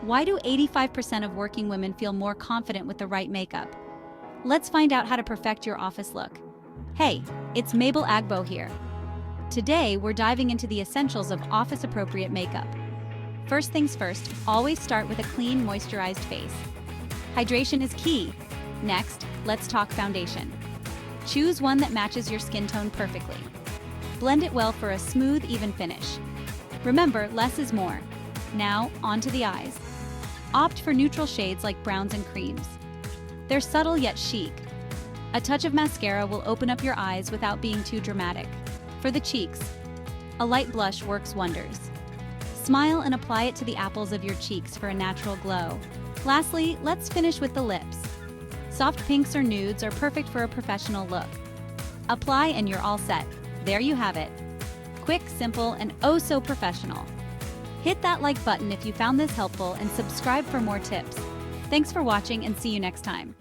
Why do 85% of working women feel more confident with the right makeup? Let's find out how to perfect your office look. Hey, it's Mabel Agbo here. Today, we're diving into the essentials of office-appropriate makeup. First things first, always start with a clean, moisturized face. Hydration is key. Next, let's talk foundation. Choose one that matches your skin tone perfectly. Blend it well for a smooth, even finish. Remember, less is more. Now, onto the eyes. Opt for neutral shades like browns and creams. They're subtle yet chic. A touch of mascara will open up your eyes without being too dramatic. For the cheeks, a light blush works wonders. Smile and apply it to the apples of your cheeks for a natural glow. Lastly, let's finish with the lips. Soft pinks or nudes are perfect for a professional look. Apply and you're all set. There you have it. Quick, simple, and oh so professional. Hit that like button if you found this helpful and subscribe for more tips. Thanks for watching and see you next time.